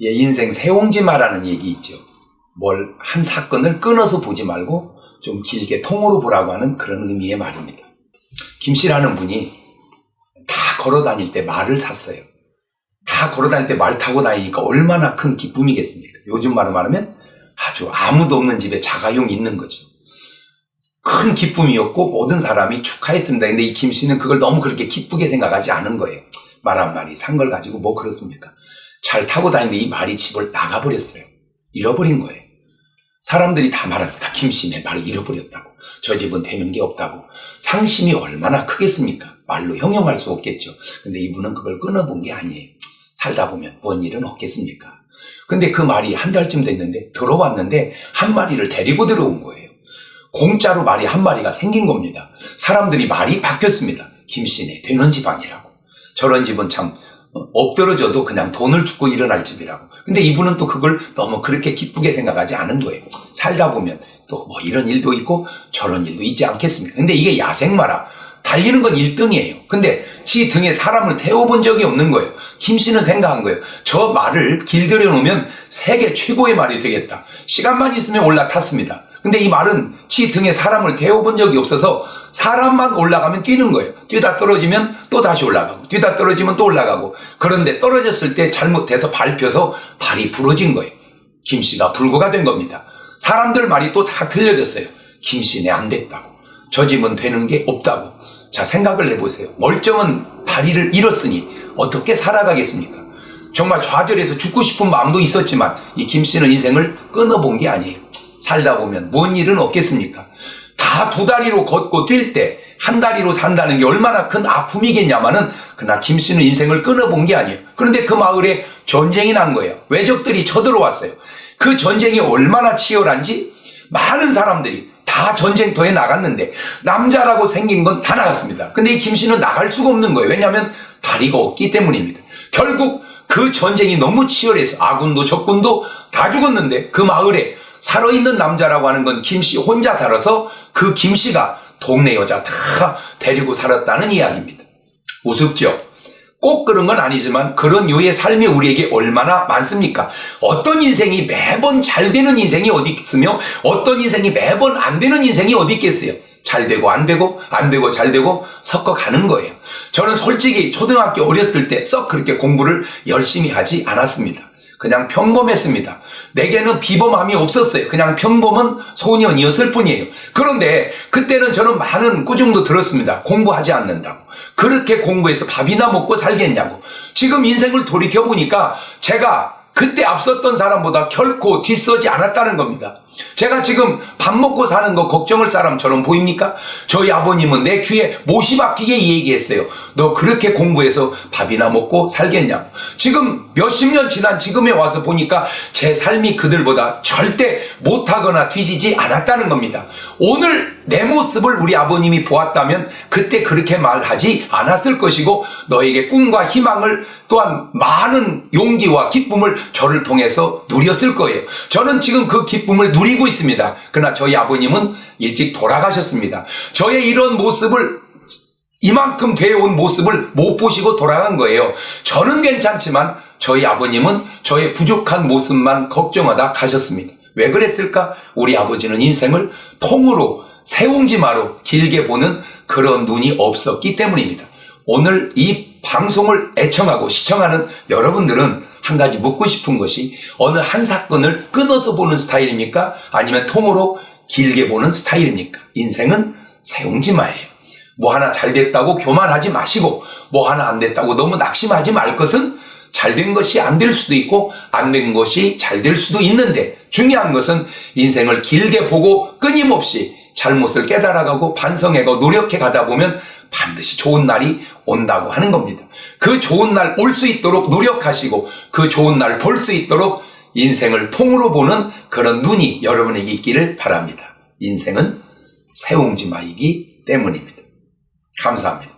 예, 인생 세옹지마라는 얘기 있죠. 뭘 한 사건을 끊어서 보지 말고 좀 길게 통으로 보라고 하는 그런 의미의 말입니다. 김 씨라는 분이 다 걸어 다닐 때 말을 샀어요. 다 걸어 다닐 때 말 타고 다니니까 얼마나 큰 기쁨이겠습니까? 요즘 말로 말하면 아주 아무도 없는 집에 자가용이 있는 거죠. 큰 기쁨이었고 모든 사람이 축하했습니다. 근데 이 김 씨는 그걸 너무 그렇게 기쁘게 생각하지 않은 거예요. 말 한 마리 산 걸 가지고 뭐 그렇습니까? 잘 타고 다니는데 이 말이 집을 나가버렸어요. 잃어버린 거예요. 사람들이 다 말합니다. 김 씨 내 말 잃어버렸다고. 저 집은 되는 게 없다고. 상심이 얼마나 크겠습니까? 말로 형용할 수 없겠죠. 근데 이분은 그걸 끊어본 게 아니에요. 살다 보면 뭔 일은 없겠습니까? 근데 그 말이 한 달쯤 됐는데 들어왔는데 한 마리를 데리고 들어온 거예요. 공짜로 말이 한 마리가 생긴 겁니다. 사람들이 말이 바뀌었습니다. 김 씨네 되는 집 아니라고. 저런 집은 참 엎드러져도 그냥 돈을 주고 일어날 집이라고. 근데 이분은 또 그걸 너무 그렇게 기쁘게 생각하지 않은 거예요. 살다 보면 또 뭐 이런 일도 있고 저런 일도 있지 않겠습니까? 근데 이게 야생마라. 달리는 건 1등이에요. 근데 지 등에 사람을 태워본 적이 없는 거예요. 김 씨는 생각한 거예요. 저 말을 길들여 놓으면 세계 최고의 말이 되겠다. 시간만 있으면 올라탔습니다. 근데 이 말은 지 등에 사람을 태워본 적이 없어서 사람만 올라가면 뛰는 거예요. 뛰다 떨어지면 또 다시 올라가고 뛰다 떨어지면 또 올라가고. 그런데 떨어졌을 때 잘못해서 밟혀서 발이 부러진 거예요. 김 씨가 불구가 된 겁니다. 사람들 말이 또 다 틀려졌어요. 김 씨네 안 됐다고. 저 집은 되는 게 없다고. 자, 생각을 해보세요. 멀쩡한 다리를 잃었으니 어떻게 살아가겠습니까? 정말 좌절해서 죽고 싶은 마음도 있었지만 이 김 씨는 인생을 끊어본 게 아니에요. 살다 보면 뭔 일은 없겠습니까? 다 두 다리로 걷고 뛸 때 한 다리로 산다는 게 얼마나 큰 아픔이겠냐마는 그러나 김 씨는 인생을 끊어본 게 아니에요. 그런데 그 마을에 전쟁이 난 거예요. 외적들이 쳐들어왔어요. 그 전쟁이 얼마나 치열한지 많은 사람들이 다 전쟁터에 나갔는데 남자라고 생긴 건 다 나갔습니다. 근데 이 김 씨는 나갈 수가 없는 거예요. 왜냐하면 다리가 없기 때문입니다. 결국 그 전쟁이 너무 치열해서 아군도 적군도 다 죽었는데 그 마을에 살아있는 남자라고 하는 건 김 씨 혼자 살아서 그 김 씨가 동네 여자 다 데리고 살았다는 이야기입니다. 우습죠? 꼭 그런 건 아니지만 그런 유의 삶이 우리에게 얼마나 많습니까? 어떤 인생이 매번 잘 되는 인생이 어디 있으며 어떤 인생이 매번 안 되는 인생이 어디 있겠어요? 잘 되고 안 되고 안 되고 잘 되고 섞어가는 거예요. 저는 솔직히 초등학교 어렸을 때 썩 그렇게 공부를 열심히 하지 않았습니다. 그냥 평범했습니다. 내게는 비범함이 없었어요. 그냥 평범한 소년이었을 뿐이에요. 그런데 그때는 저는 많은 꾸중도 들었습니다. 공부하지 않는다고. 그렇게 공부해서 밥이나 먹고 살겠냐고. 지금 인생을 돌이켜보니까 제가 그때 앞섰던 사람보다 결코 뒤서지 않았다는 겁니다. 제가 지금 밥 먹고 사는 거 걱정할 사람처럼 보입니까? 저희 아버님은 내 귀에 못이 박히게 얘기했어요. 너 그렇게 공부해서 밥이나 먹고 살겠냐고. 지금 몇십 년 지난 지금에 와서 보니까 제 삶이 그들보다 절대 못하거나 뒤지지 않았다는 겁니다. 오늘 내 모습을 우리 아버님이 보았다면 그때 그렇게 말하지 않았을 것이고 너에게 꿈과 희망을 또한 많은 용기와 기쁨을 저를 통해서 누렸을 거예요. 저는 지금 그 기쁨을 누리고 있습니다. 그러나 저희 아버님은 일찍 돌아가셨습니다. 저의 이런 모습을 이만큼 되어온 모습을 못 보시고 돌아간 거예요. 저는 괜찮지만 저희 아버님은 저의 부족한 모습만 걱정하다 가셨습니다. 왜 그랬을까? 우리 아버지는 인생을 통으로 세옹지마로 길게 보는 그런 눈이 없었기 때문입니다. 오늘 이 방송을 애청하고 시청하는 여러분들은 한 가지 묻고 싶은 것이 어느 한 사건을 끊어서 보는 스타일입니까? 아니면 통으로 길게 보는 스타일입니까? 인생은 세옹지마예요. 뭐 하나 잘 됐다고 교만하지 마시고 뭐 하나 안 됐다고 너무 낙심하지 말 것은 잘 된 것이 안 될 수도 있고 안 된 것이 잘 될 수도 있는데 중요한 것은 인생을 길게 보고 끊임없이 잘못을 깨달아가고 반성하고 노력해 가다 보면 반드시 좋은 날이 온다고 하는 겁니다. 그 좋은 날 올 수 있도록 노력하시고 그 좋은 날 볼 수 있도록 인생을 통으로 보는 그런 눈이 여러분에게 있기를 바랍니다. 인생은 세옹지마이기 때문입니다. 감사합니다.